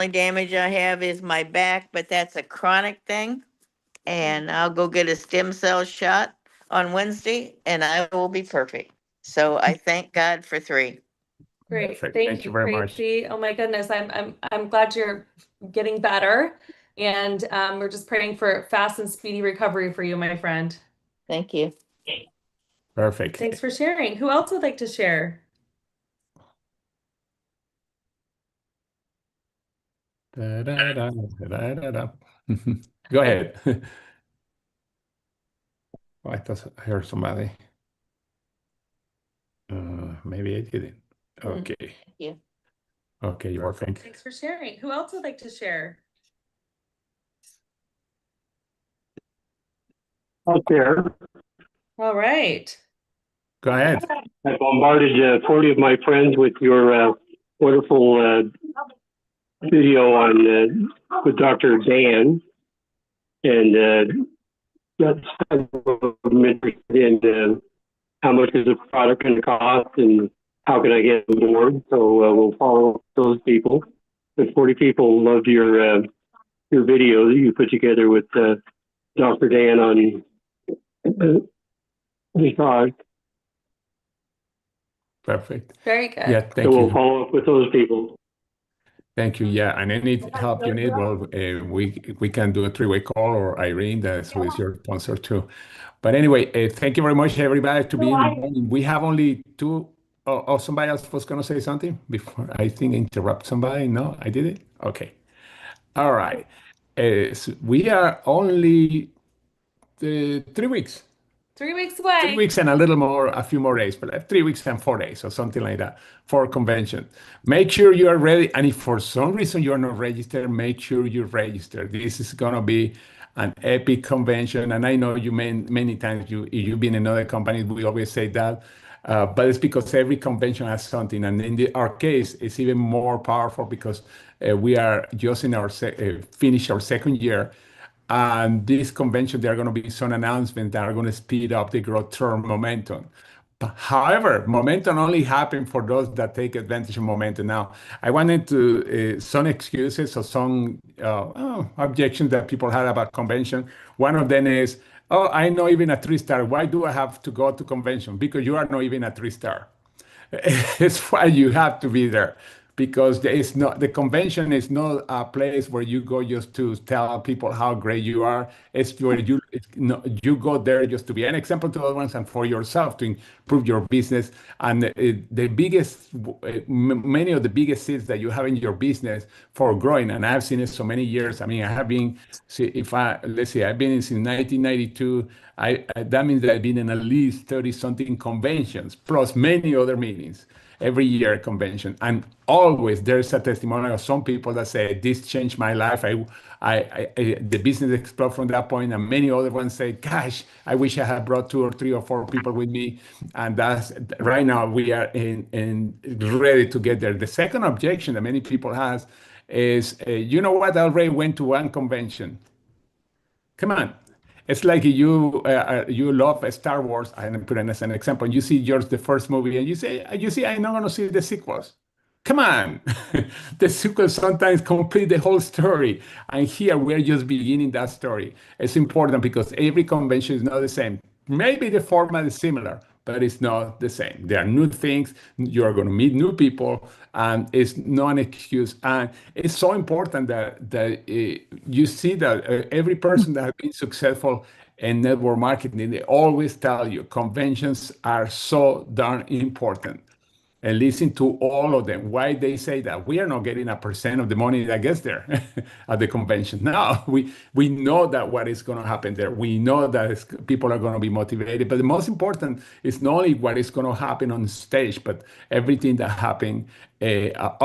only damage I have is my back, but that's a chronic thing. And I'll go get a stem cell shot on Wednesday and I will be perfect. So I thank God for 3. Great. Perfect. Thank Thank you, you very much. Tracy. Oh my goodness. I'm glad you're getting better. And we're just praying for fast and speedy recovery for you, my friend. Thank you. Perfect. Thanks for sharing. Who else would like to share? Da, da, da, da, da, da. Go ahead. Oh, I thought I heard somebody. Maybe I didn't. Okay. Thank you. Okay, you're welcome. Thanks for sharing. Who else would like to share? Out there. All right. Go ahead. I bombarded 40 of my friends with your wonderful video on with Dr. Dan, and that's kind of interested in how much is the product going to cost and how can I get on board. So we'll follow those people. But 40 people loved your video that you put together with Dr. Dan on massage. Perfect. Very good. Yeah, So thank we'll you. follow up with those people. Thank you. Yeah, and any help you need, well, we can do a three-way call, or Irene, that's who is your sponsor too. But anyway, thank you very much, everybody, to be in the morning. We have only two. Oh, somebody else was going to say something before I think interrupt somebody. No, I did it. Okay. All right. So we are only 3 weeks. 3 weeks 3 away. weeks and a little more, a few more days, but 3 weeks and 4 days or something like that for convention. Make sure you are ready. And if for some reason you are not registered, make sure you register. This is going to be an epic convention. And I know you many times you've been in other companies, we always say that. But it's because every convention has something. And in our case, it's even more powerful because we are just in our finish our second year. And this convention, there are going to be some announcements that are going to speed up the growth term momentum. However, momentum only happens for those that take advantage of momentum. Now, I wanted to some excuses or some objections that people had about convention. One of them is, "Oh, I'm not even a 3-star. Why do I have to go to convention? Because you are not even a 3-star." It's why you have to be there, because it's not, the convention is not a place where you go just to tell people how great you are. It's where no, you go there just to be an example to other ones and for yourself to improve your business. And the biggest, many of the biggest seeds that you have in your business for growing, and I've seen it so many years. I mean, I have been, let's say, I've been in since 1992. That means that I've been in at least 30 something conventions, plus many other meetings every year convention. And always there's a testimonial of some people that say, this changed my life. The business exploded from that point. And many other ones say, gosh, I wish I had brought 2 or 3 or 4 people with me. And that's right now we are in ready to get there. The second objection that many people has is, you know what, I already went to one convention. Come on. It's like you love Star Wars, and put it as an example. You see yours the first movie, and you say, "You see, I'm not going to see the sequels." Come on, the sequels sometimes complete the whole story, and here we're just beginning that story. It's important because every convention is not the same. Maybe the format is similar, but it's not the same. There are new things. You are going to meet new people, and it's not an excuse. And it's so important that you see that every person that has been successful in network marketing, they always tell you conventions are so darn important, and listen to all of them. Why they say that? We are not getting a percent of the money that gets there at the convention. No, we know that what is going to happen there. We know that people are going to be motivated. But the most important is not only what is going to happen on stage, but everything that happened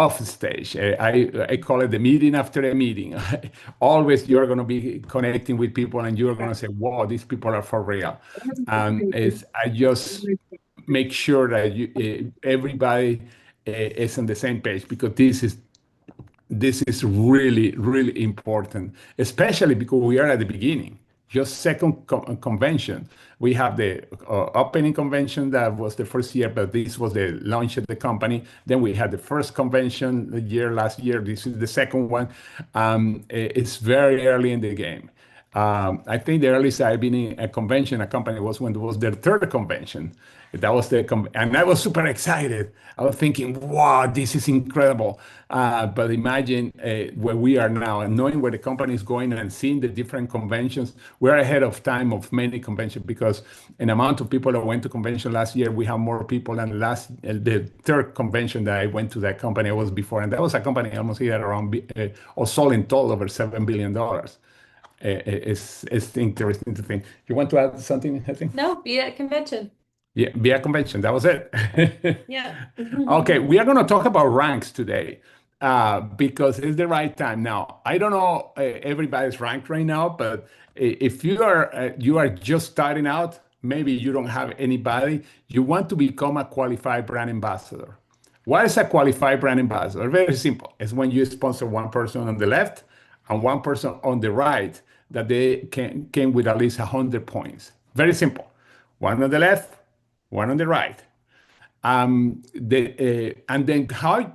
off stage. I call it the meeting after a meeting. Always you're going to be connecting with people, and you're going to say, "Wow, these people are for real." I just make sure that everybody is on the same page, because this is really really important, especially because we are at the beginning. just second convention. We have the opening convention that was the first year, but this was the launch of the company. Then we had the first convention last year. This is the second one. It's very early in the game. I think the earliest I've been in a convention, a company, was when it was their third convention. That was and I was super excited. I was thinking, wow, this is incredible. But imagine where we are now, and knowing where the company is going and seeing the different conventions, we're ahead of time of many conventions, because an amount of people that went to convention last year, we have more people than the third convention that I went to, that company I was before. And that was a company almost here around, or sold in total over $7 billion. It's interesting to think. You want to add something, I think? No, be at convention. Yeah, be a convention. That was it. Yeah. Okay, we are going to talk about ranks today because it's the right time. Now, I don't know everybody's rank right now, but if you are just starting out, maybe you don't have anybody, you want to become a qualified brand ambassador. What is a qualified brand ambassador? Very simple. It's when you sponsor one person on the left and one person on the right that they came with at least 100 points. Very simple. One on the left, one on the right. And then how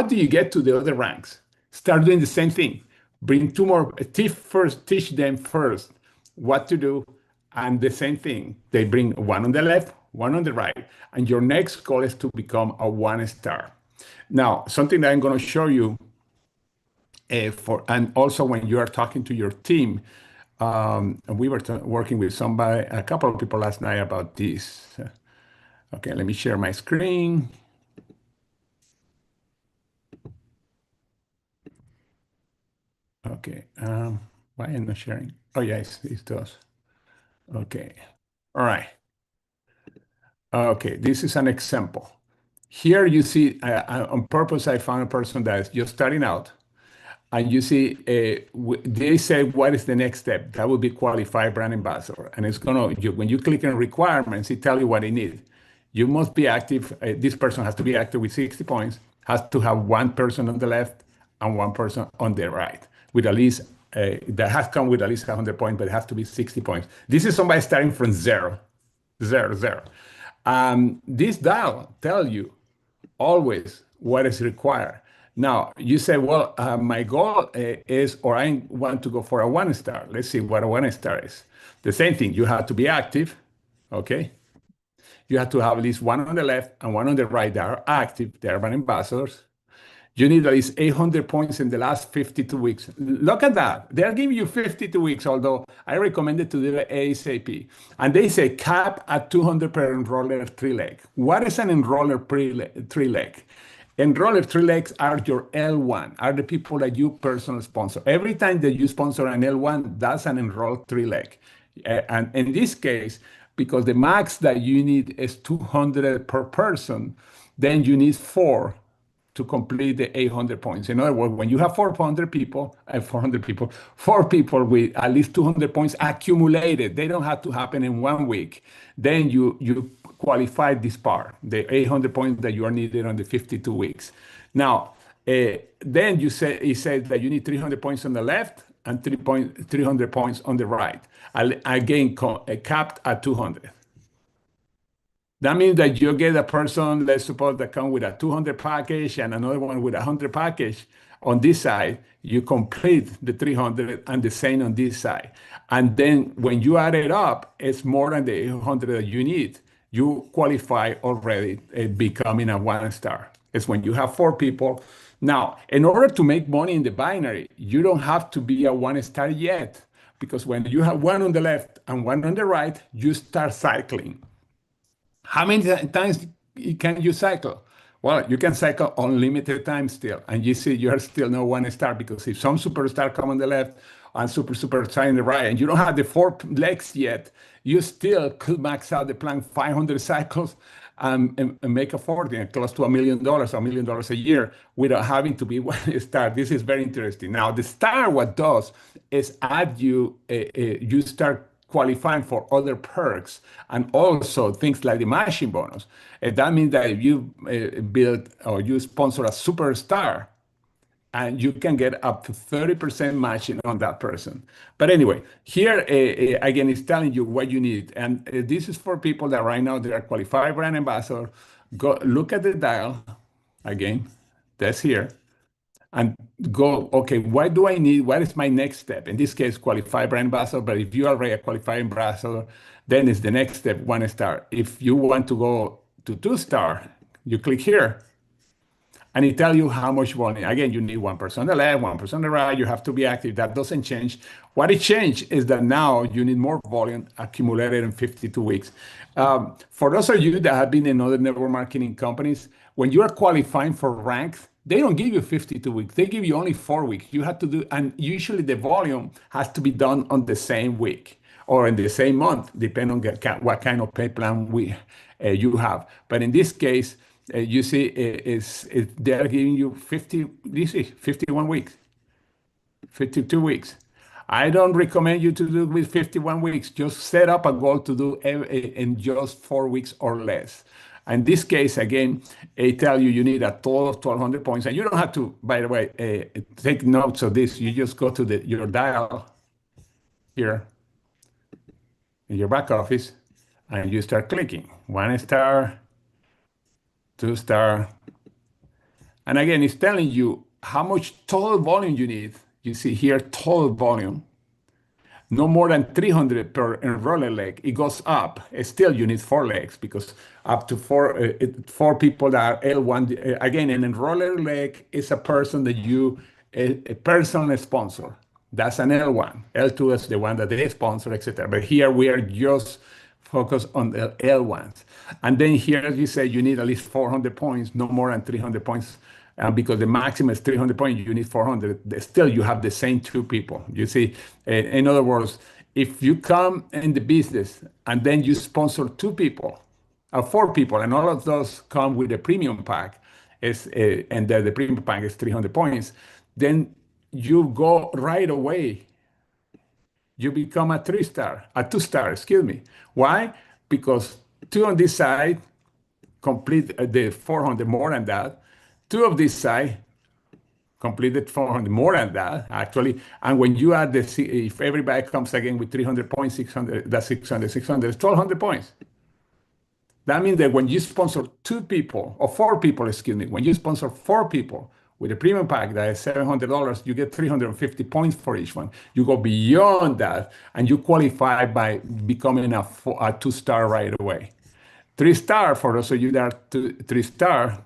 do you get to the other ranks? Start doing the same thing. Bring two more, teach them first what to do, and the same thing. They bring one on the left, one on the right, and your next goal is to become a 1-star. Now, something that I'm going to show you and also when you are talking to your team, we were working with a couple of people last night about this. Okay, let me share my screen. Okay, why am I not sharing? Oh, yes, it does. Okay, all right. Okay, this is an example. Here you see, on purpose, I found a person that is just starting out. And you see, they say, what is the next step? That would be qualified brand ambassador. And it's going to, when you click on requirements, it tells you what they need. You must be active. This person has to be active with 60 points, has to have one person on the left and one person on the right, with at least, that has come with at least 100 points, but it has to be 60 points. This is somebody starting from zero. This dial tells you always what is required. Now, you say, well, my goal is, or I want to go for a 1-star. Let's see what a 1-star is. The same thing, you have to be active, okay? You have to have at least one on the left and one on the right that are active, they are brand ambassadors. You need at least 800 points in the last 52 weeks. Look at that. They're giving you 52 weeks, although I recommend it to do it ASAP. And they say cap at 200 per enroller 3-leg. What is an enroller 3-leg? Enroller 3-legs are your L1, are the people that you personally sponsor. Every time that you sponsor an L1, that's an enrolled 3-leg. And in this case, because the max that you need is 200 per person, then you need 4 to complete the 800 points. In other words, when you have 400 people, 4 people with at least 200 points accumulated, they don't have to happen in 1 week. Then you qualify this part, the 800 points that you are needed on the 52 weeks. Now, then it says that you need 300 points on the left and 300 points on the right. Again, capped at 200. That means that you get a person, let's suppose, that come with a 200 package and another one with a 100 package. On this side, you complete the 300 and the same on this side. And then when you add it up, it's more than the 800 that you need. You qualify already becoming a 1-star. It's when you have 4 people. Now, in order to make money in the binary, you don't have to be a 1-star yet, because when you have one on the left and one on the right, you start cycling. How many times can you cycle? Well, you can cycle unlimited time still, and you see you're still no 1-star, because if some superstar come on the left and superstar on the right, and you don't have the 4 legs yet, you still could max out the plan 500 cycles and make a fortune, close to $1 million a year, without having to be 1-star. This is very interesting. Now, the star, what does is add you, you start qualifying for other perks and also things like the matching bonus. That means that if you build or you sponsor a superstar, and you can get up to 30% matching on that person. But anyway, here again, it's telling you what you need. And this is for people that right now they are qualified brand ambassador. Go look at the dial again, that's here, and go, okay, what do I need? What is my next step? In this case, qualified brand ambassador. But if you are already a qualified ambassador, then it's the next step, 1 star. If you want to go to 2 star, you click here. And it tells you how much volume. Again, you need 1% on the left, 1% on the right. You have to be active. That doesn't change. What it changed is that now you need more volume accumulated in 52 weeks. For those of you that have been in other network marketing companies, when you are qualifying for ranks, they don't give you 52 weeks. They give you only 4 weeks. You have to do, and usually the volume has to be done on the same week or in the same month, depending on what kind of pay plan you have. But in this case, you see, they're giving you 51 weeks, 52 weeks. I don't recommend you to do with 51 weeks. Just set up a goal to do in just 4 weeks or less. In this case, again, they tell you need a total of 1,200 points. And you don't have to, by the way, take notes of this. You just go to your dial here in your back office, and you start clicking 1 star, 2 star. And again, it's telling you how much total volume you need. You see here, total volume. No more than 300 per enrolled leg. It goes up. Still, you need 4 legs because up to 4 people that are L1. Again, an enrolled leg is a person that a personal sponsor. That's an L1. L2 is the one that they sponsor, etc. But here we are just focused on the L1s. And then here, as you say, you need at least 400 points, no more than 300 points. Because the maximum is 300 points, you need 400. Still, you have the same 2 people. You see, in other words, if you come in the business and then you sponsor 2 people, 4 people, and all of those come with a premium pack, and the premium pack is 300 points, then you go right away. You become a 2-star, excuse me. Why? Because 2 on this side complete the 400 more than that. 2 of this side completed 400 more than that, actually. And when you add if everybody comes again with 300 points, 600, that's 600, it's 1,200 points. That means that when you sponsor 2 people, or 4 people, excuse me, when you sponsor 4 people with a premium pack that is $700, you get 350 points for each one. You go beyond that, and you qualify by becoming a 2-star right away. 3-star, for those of you that are 3-star,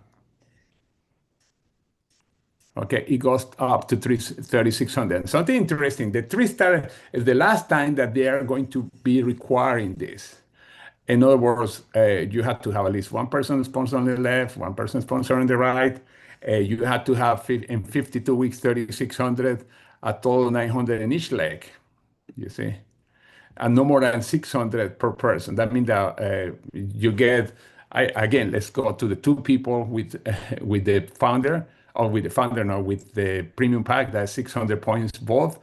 okay, it goes up to 3,600. Something interesting, the 3-star is the last time that they are going to be requiring this. In other words, you have to have at least 1 person sponsor on the left, 1 person sponsor on the right. You have to have in 52 weeks, 3,600, a total 900 in each leg, you see. And no more than 600 per person. That means that you get, again, let's go to the 2 people with the founder, or with the founder, no, with the premium pack, that's 600 points both.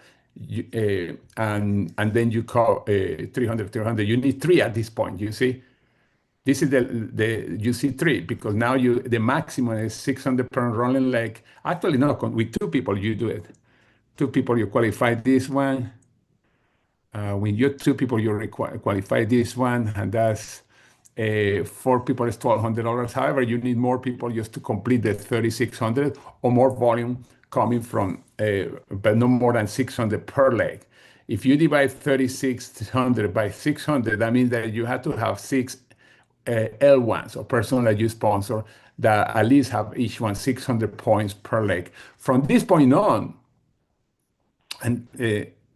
And then you call 300. You need 3 at this point, you see. This is you see 3, because now the maximum is 600 per rolling leg. Actually, no, with 2 people, you do it. 2 people, you qualify this one. When you're 2 people, you qualify this one, and that's 4 people is $1,200. However, you need more people just to complete the 3,600 or more volume coming from, but no more than 600 per leg. If you divide 3,600 by 600, that means that you have to have 6 L1s, or person that you sponsor, that at least have each one 600 points per leg. From this point on, and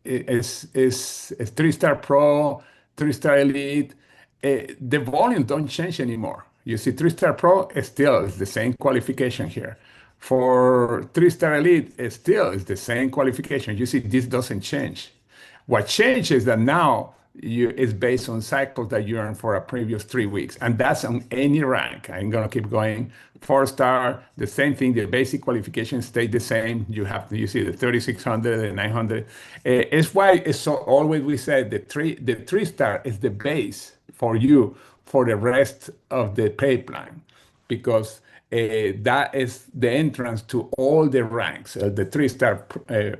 it's 3-star pro, 3-star elite, the volume don't change anymore. You see, 3-star pro is still the same qualification here. For 3-star elite, it still is the same qualification. You see, this doesn't change. What changes is that now it's based on cycles that you earn for a previous 3 weeks, and that's on any rank. I'm gonna keep going. 4-star, the same thing. The basic qualifications stay the same. You see the 3,600, the 900. It's why it's so always we said the 3-star is the base for you for the rest of the pay plan, because That is the entrance to all the ranks, the 3-star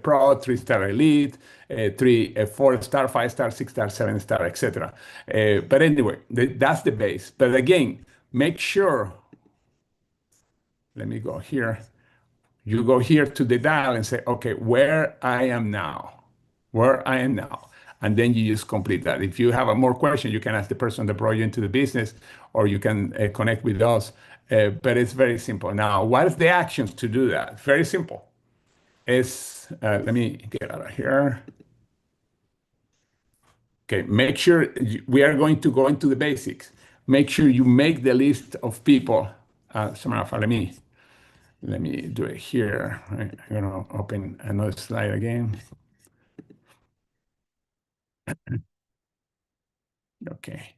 pro, 3-star elite, 4-star, 5-star, 6-star, 7-star, etc. But anyway, that's the base. But again, make sure, let me go here. You go here to the dial and say, okay, where I am now, where I am now. And then you just complete that. If you have a more question, you can ask the person that brought you into the business, or you can connect with us. But it's very simple. Now, what is the actions to do that? Very simple. Let me get out of here. Okay, make sure we are going to go into the basics. Make sure you make the list of people. Samantha, let me do it here. I'm going to open another slide again. Okay.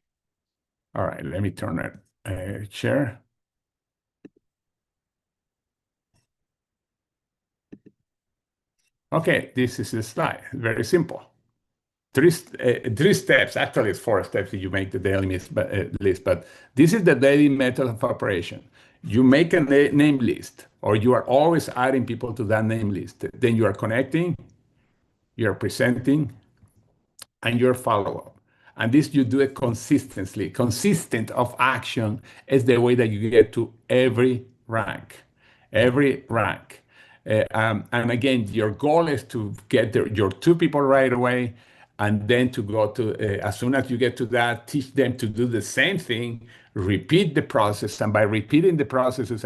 All right, let me turn it, share. Okay, this is the slide. Very simple. Three steps. Actually, it's 4 steps if you make the daily list, but this is the daily method of operation. You make a name list, or you are always adding people to that name list. Then you are connecting, you're presenting, and your follow-up. And this you do it consistently. Consistent of action is the way that you get to every rank. Every rank. And again, your goal is to get your 2 people right away, and then to go to, as soon as you get to that, teach them to do the same thing, repeat the process. And by repeating the processes,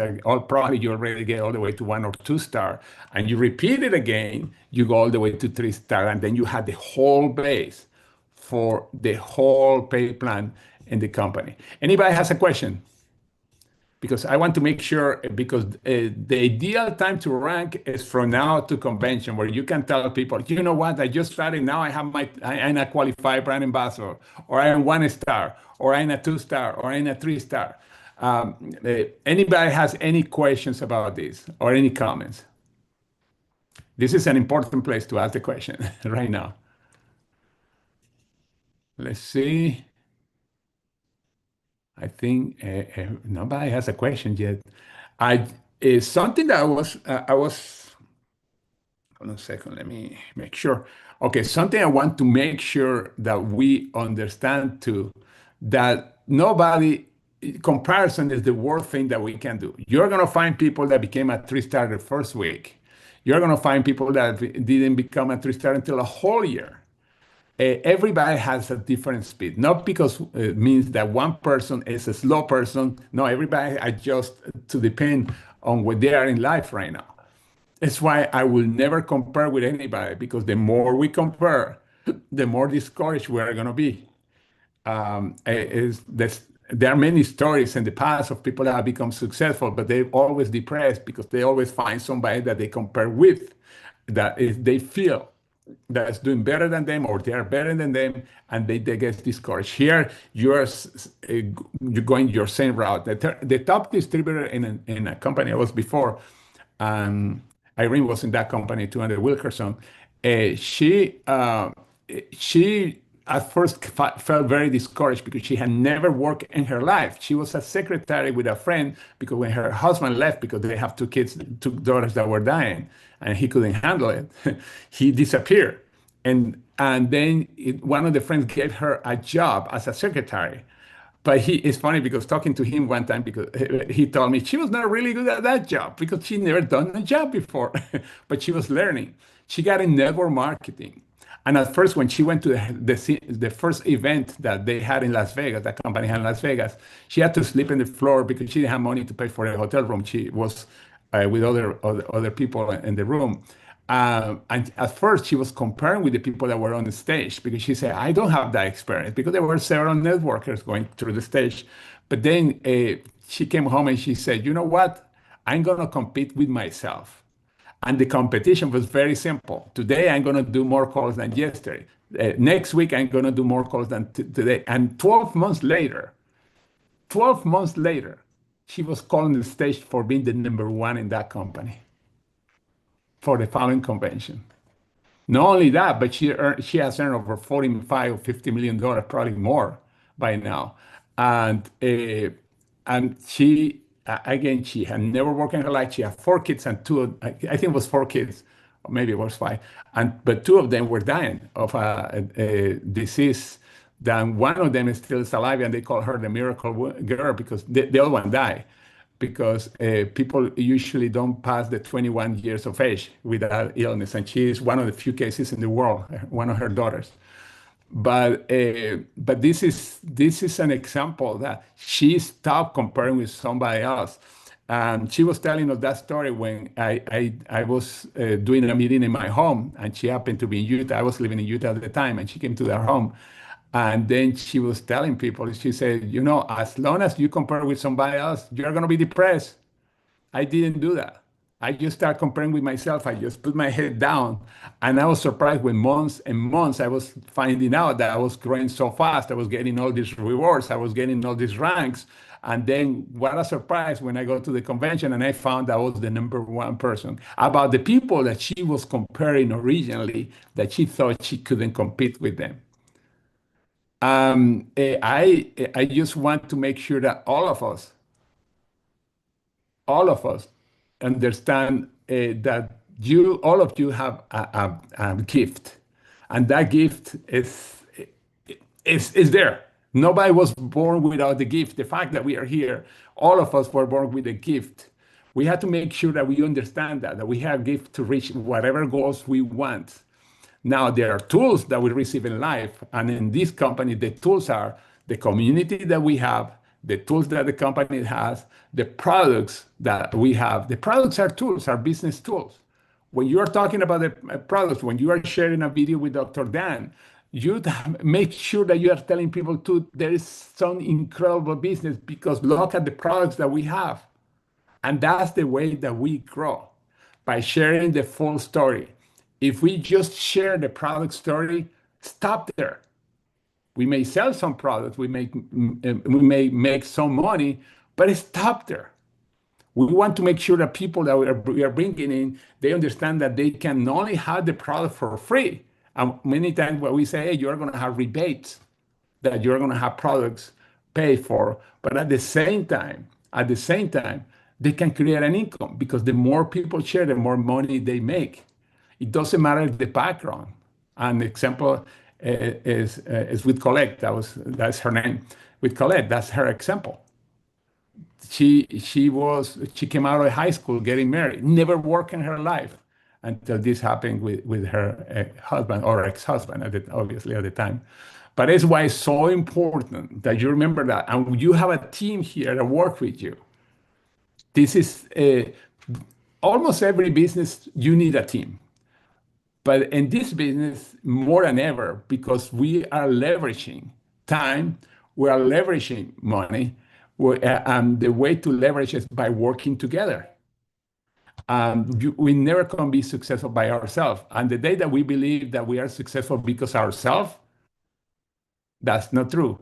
probably you already get all the way to 1 or 2-star. And you repeat it again, you go all the way to 3-star. And then you have the whole base for the whole pay plan in the company. Anybody has a question? Because I want to make sure, because the ideal time to rank is from now to convention, where you can tell people, you know what, I just started, now I'm a qualified brand ambassador, or I'm 1-star, or I'm a 2-star, or I'm a 3-star. Anybody has any questions about this, or any comments? This is an important place to ask the question right now. Let's see. I think nobody has a question yet. Something that I was, hold on a second, let me make sure. Okay, something I want to make sure that we understand too, that comparison is the worst thing that we can do. You're going to find people that became a 3-star the first week. You're going to find people that didn't become a 3-star until a whole year. Everybody has a different speed, not because it means that one person is a slow person. No, everybody adjusts to depend on where they are in life right now. That's why I will never compare with anybody, because the more we compare, the more discouraged we are going to be. There are many stories in the past of people that have become successful, but they're always depressed because they always find somebody that they compare with, that they feel that's doing better than them, or they are better than them, and they get discouraged. Here, you're going your same route. The top distributor in a company I was before, Irene was in that company too, under Wilkerson. She at first felt very discouraged because she had never worked in her life. She was a secretary with a friend, because when her husband left, because they have 2 kids, 2 daughters that were dying, and he couldn't handle it, he disappeared. And then one of the friends gave her a job as a secretary. But it's funny, because talking to him one time, because he told me she was not really good at that job because she never done a job before, but she was learning. She got in network marketing. And at first, when she went to the first event that they had in Las Vegas, that company had in Las Vegas, she had to sleep in the floor because she didn't have money to pay for a hotel room. She was with other people in the room. And at first, she was comparing with the people that were on the stage, because she said, I don't have that experience, because there were several networkers going through the stage. But then she came home and she said, you know what? I'm going to compete with myself. And the competition was very simple. Today, I'm going to do more calls than yesterday. Next week, I'm going to do more calls than today. And 12 months later, she was calling the stage for being the #1 in that company for the following convention. Not only that, but she has earned over $45 or $50 million, probably more by now. And she again, she had never worked in her life. She had 4 kids and I think it was 4 kids, or maybe it was 5. But 2 of them were dying of a disease. Then one of them is still alive, and they call her the miracle girl because the other one died. Because people usually don't pass the 21 years of age without illness. And she is one of the few cases in the world, one of her daughters. But this is an example that she stopped comparing with somebody else. And she was telling us that story when I was doing a meeting in my home, and she happened to be in Utah. I was living in Utah at the time, and she came to their home. And then she was telling people, she said, as long as you compare with somebody else, you're going to be depressed. I didn't do that. I just started comparing with myself. I just put my head down. And I was surprised when months and months I was finding out that I was growing so fast. I was getting all these rewards. I was getting all these ranks. And then what a surprise when I go to the convention and I found I was the #1 person. About the people that she was comparing originally, that she thought she couldn't compete with them. I just want to make sure that all of us understand that all of you have a gift, and that gift is there. Nobody was born without the gift. The fact that we are here, all of us were born with a gift. We have to make sure that we understand that we have gift to reach whatever goals we want. Now, there are tools that we receive in life. And in this company, the tools are the community that we have, the tools that the company has, the products that we have. The products are tools, are business tools. When you are talking about the products, when you are sharing a video with Dr. Dan, you make sure that you are telling people too, there is some incredible business because look at the products that we have. And that's the way that we grow, by sharing the full story. If we just share the product story, stop there. We may sell some products, we may make some money, but stop there. We want to make sure that people that we are bringing in, they understand that they can not only have the product for free. And many times what we say, hey, you're going to have rebates, that you're going to have products paid for, but at the same time, they can create an income because the more people share, the more money they make. It doesn't matter the background. An example is with Colette. That's her name. With Colette, that's her example. She came out of high school getting married, never worked in her life until this happened with her husband or ex-husband, obviously at the time. But that's why it's so important that you remember that. And you have a team here that work with you. This is almost every business, you need a team. But in this business, more than ever, because we are leveraging time, we are leveraging money, and the way to leverage is by working together. We never can be successful by ourselves. And the day that we believe that we are successful because ourselves, that's not true.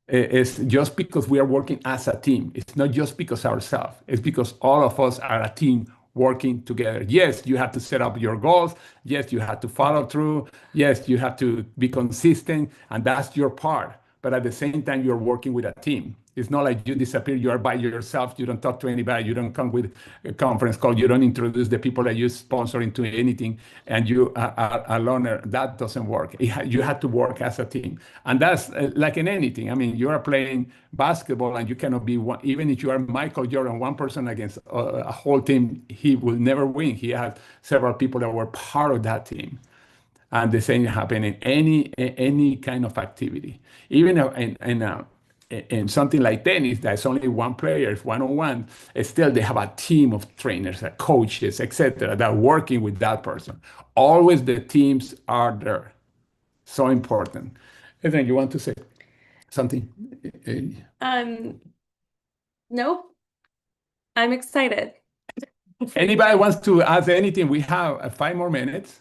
It's just because we are working as a team. It's not just because ourselves. It's because all of us are a team working together. Yes, you have to set up your goals. Yes, you have to follow through. Yes, you have to be consistent, and that's your part. But at the same time, you're working with a team. It's not like you disappear, you are by yourself, you don't talk to anybody, you don't come with a conference call, you don't introduce the people that you sponsor into anything, and you are a loner. That doesn't work. You have to work as a team. And that's like in anything. I mean, you are playing basketball and you cannot be one, even if you are Michael Jordan, one person against a whole team, he will never win. He has several people that were part of that team. And the same happens in any kind of activity. Even in something like tennis, there's only one player, it's one-on-one. Still, they have a team of trainers, coaches, etc., that are working with that person. Always the teams are there. So important. Adrianne, you want to say something? Nope. I'm excited. Anybody wants to ask anything? We have 5 more minutes.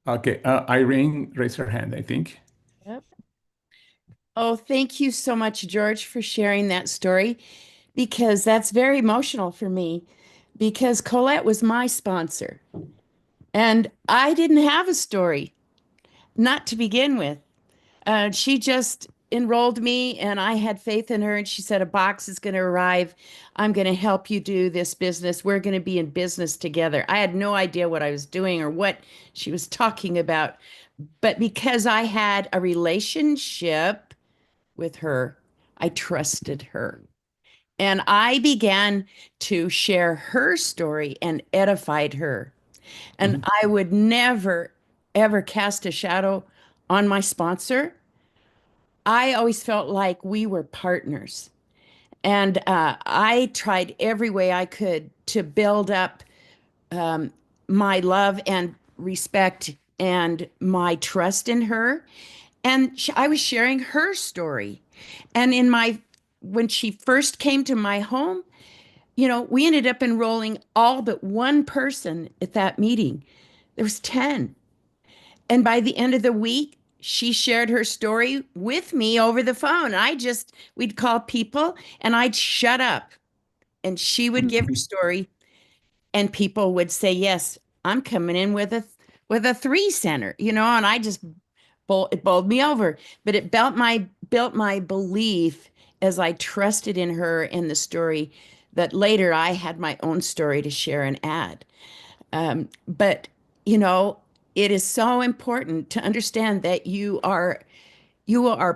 Okay, Irene raised her hand, I think. Yep. Oh, thank you so much, George, for sharing that story, because that's very emotional for me, because Colette was my sponsor and I didn't have a story, not to begin with. She just enrolled me and I had faith in her and she said, a box is going to arrive. I'm going to help you do this business. We're going to be in business together. I had no idea what I was doing or what she was talking about. But because I had a relationship with her, I trusted her. And I began to share her story and edified her. And I would never, ever cast a shadow on my sponsor. I always felt like we were partners. And I tried every way I could to build up my love and respect and my trust in her. And I was sharing her story. And when she first came to my home, we ended up enrolling all but one person at that meeting. There was 10. And by the end of the week, she shared her story with me over the phone. We'd call people and I'd shut up and she would give her story and people would say, yes, I'm coming in with a 3 center, and I just, it bowled me over, but it built my belief as I trusted in her and the story that later I had my own story to share and add. But, it is so important to understand that you are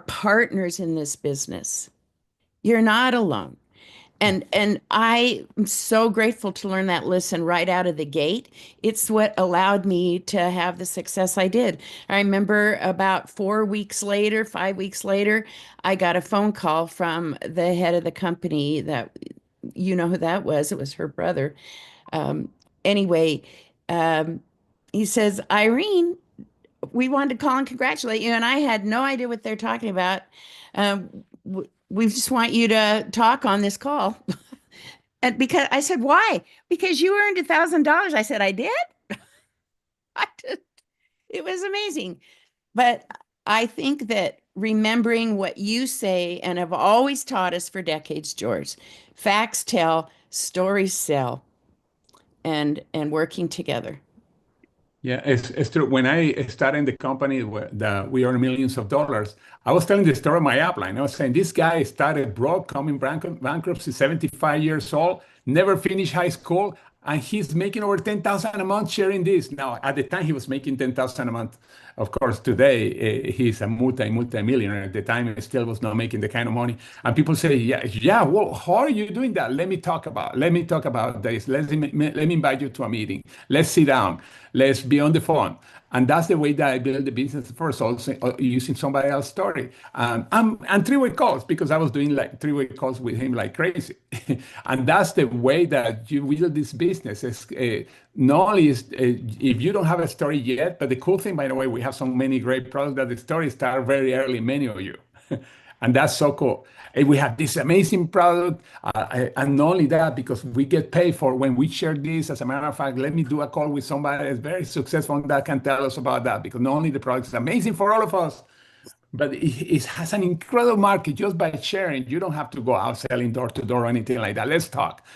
partners in this business. You're not alone. And I am so grateful to learn that lesson right out of the gate. It's what allowed me to have the success I did. I remember about 5 weeks later, I got a phone call from the head of the company that, who that was. It was her brother. Anyway, he says, Irene, we wanted to call and congratulate you. And I had no idea what they're talking about. We just want you to talk on this call. And because I said, why? Because you earned $1,000. I said, I did? I did. It was amazing. But I think that remembering what you say and have always taught us for decades, George, facts tell, stories sell, and working together. Yeah, it's true. When I started in the company that we earn millions of dollars, I was telling the story of my upline. I was saying this guy started broke, coming bankruptcy, 75 years old, never finished high school, and he's making over 10,000 a month sharing this. Now, at the time, he was making 10,000 a month. Of course, today he's a multi-millionaire. At the time, he still was not making the kind of money. And people say, yeah. Well, how are you doing that? Let me talk about this. Let me invite you to a meeting. Let's sit down. Let's be on the phone. And that's the way that I built the business first, also using somebody else's story. And three-way calls, because I was doing like three-way calls with him like crazy. And that's the way that you build this business. Not only if you don't have a story yet, but the cool thing, by the way, we have so many great products that the stories start very early, many of you. And that's so cool. And we have this amazing product. And not only that, because we get paid for when we share this. As a matter of fact, let me do a call with somebody that's very successful that can tell us about that. Because not only the product is amazing for all of us, but it has an incredible market just by sharing. You don't have to go out selling door to door or anything like that. Let's talk.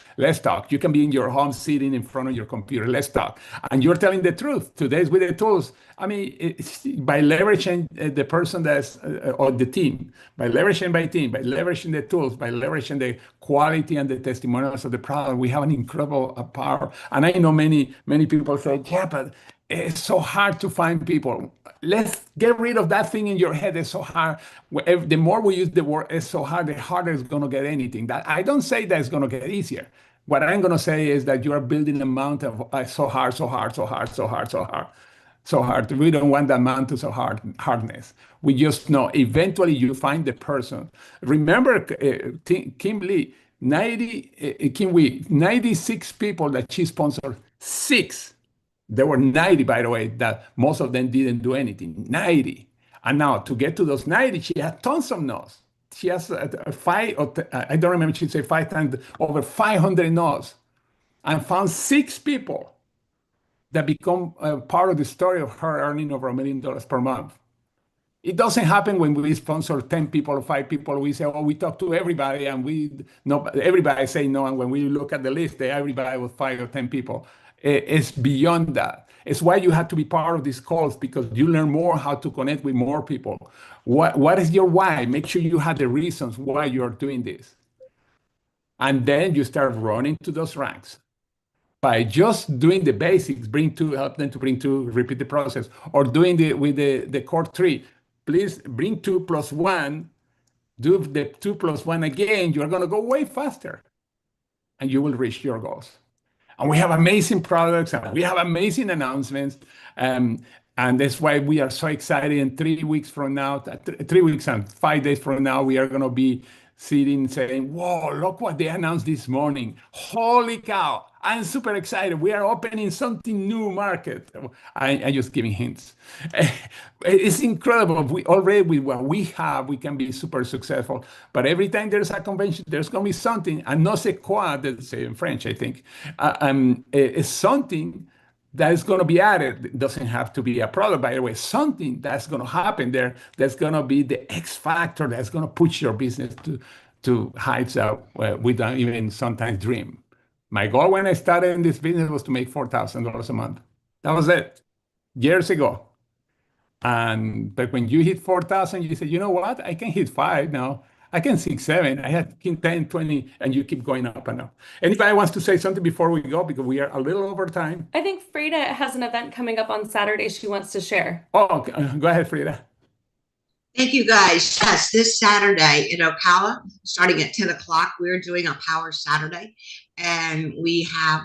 You can be in your home sitting in front of your computer. Let's talk. And you're telling the truth. Today's with the tools. I mean, by leveraging the person that's or the team, by leveraging the tools, by leveraging the quality and the testimonials of the product, we have an incredible power. And I know many people say, yeah, but it's so hard to find people. Let's get rid of that thing in your head. It's so hard. The more we use the word "it's so hard," the harder it's going to get anything. That I don't say that it's going to get easier. What I'm going to say is that you are building a mountain of so hard. We don't want that mountain of hardness. We just know eventually you find the person. Remember, Kim Lee, 96 people that she sponsored, 6. There were 90, by the way, that most of them didn't do anything. 90. And now to get to those 90, she had tons of no's. She has I don't remember, she said 5 times, over 500 no's, and found 6 people that become part of the story of her earning over $1 million per month. It doesn't happen when we sponsor 10 people or 5 people. We say, oh, we talk to everybody, and everybody say no. And when we look at the list, everybody was 5 or 10 people. It's beyond that. It's why you have to be part of these calls, because you learn more how to connect with more people. What is your why? Make sure you have the reasons why you're doing this. And then you start running to those ranks. By just doing the basics, help them to bring two, repeat the process, or doing the core three. Please bring 2 plus 1, do the 2 plus 1 again. You're going to go way faster and you will reach your goals. And we have amazing products and we have amazing announcements. And that's why we are so excited. In 3 weeks from now, 3 weeks and 5 days from now, we are going to be sitting saying, whoa, look what they announced this morning. Holy cow, I'm super excited. We are opening something new market. I'm just giving hints. It's incredible. We already, with what we have, we can be super successful. But every time there's a convention, there's going to be something, and no c'est quoi, that's in French, I think. It's something that is going to be added. It doesn't have to be a product, by the way. Something that's going to happen there that's going to be the X factor that's going to push your business to heights that we don't even sometimes dream. My goal when I started in this business was to make $4,000 a month. That was it, years ago. But when you hit 4,000, you say, you know what? I can hit 5 now. I can 6, 7. I had 10, 20, and you keep going up and up. Anybody wants to say something before we go? Because we are a little over time. I think Frida has an event coming up on Saturday she wants to share. Oh, go ahead, Frida. Thank you, guys. Yes, this Saturday in Ocala, starting at 10 o'clock, we're doing a Power Saturday. And we have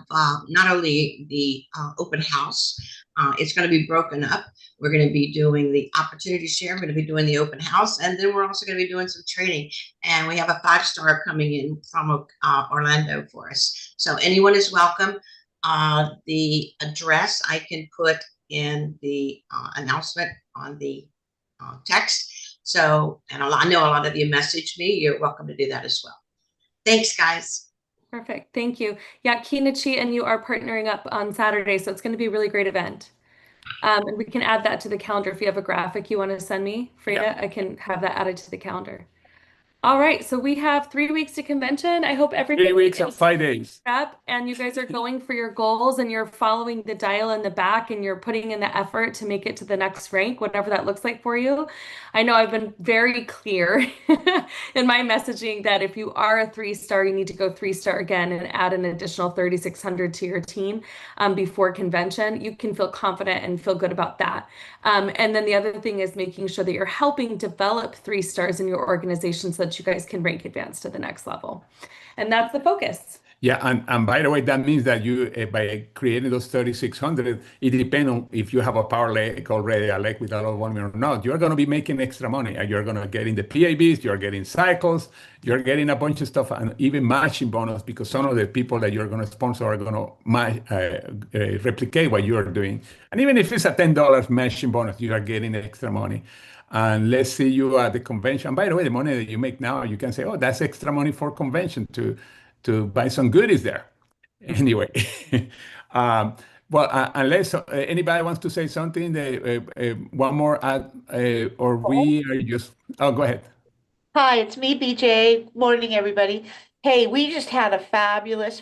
not only the open house, it's going to be broken up. We're going to be doing the opportunity share. We're going to be doing the open house. And then we're also going to be doing some training. And we have a 5-star coming in from Orlando for us. So anyone is welcome. The address I can put in the announcement on the text. So, and I know a lot of you messaged me. You're welcome to do that as well. Thanks, guys. Perfect. Thank you. Yeah, Kinichi and you are partnering up on Saturday, so it's going to be a really great event. And we can add that to the calendar. If you have a graphic you want to send me, Frida, Yeah. I can have that added to the calendar. All right, so we have 3 weeks to convention. I hope everything 3 weeks and is 5 days. up and you guys are going for your goals and you're following the dial in the back and you're putting in the effort to make it to the next rank, whatever that looks like for you. I know I've been very clear in my messaging that if you are a 3-star, you need to go 3-star again and add an additional 3,600 to your team before convention. You can feel confident and feel good about that. And then the other thing is making sure that you're helping develop 3-stars in your organization so that you guys can rank advance to the next level. And that's the focus. Yeah, and by the way, that means that you, by creating those 3,600, it depends on if you have a power leg already, a leg with a lot of volume or not. You're going to be making extra money, and you're going to get in the PABs, you're getting cycles, you're getting a bunch of stuff, and even matching bonus, because some of the people that you're going to sponsor are going to replicate what you're doing. And even if it's a $10 matching bonus, you are getting extra money. And let's see you at the convention. And by the way, the money that you make now, you can say, oh, that's extra money for convention to buy some goodies there. Anyway, well, unless anybody wants to say something, one more, or we are just, oh, go ahead. Hi, it's me, BJ. Morning, everybody. Hey, we just had a fabulous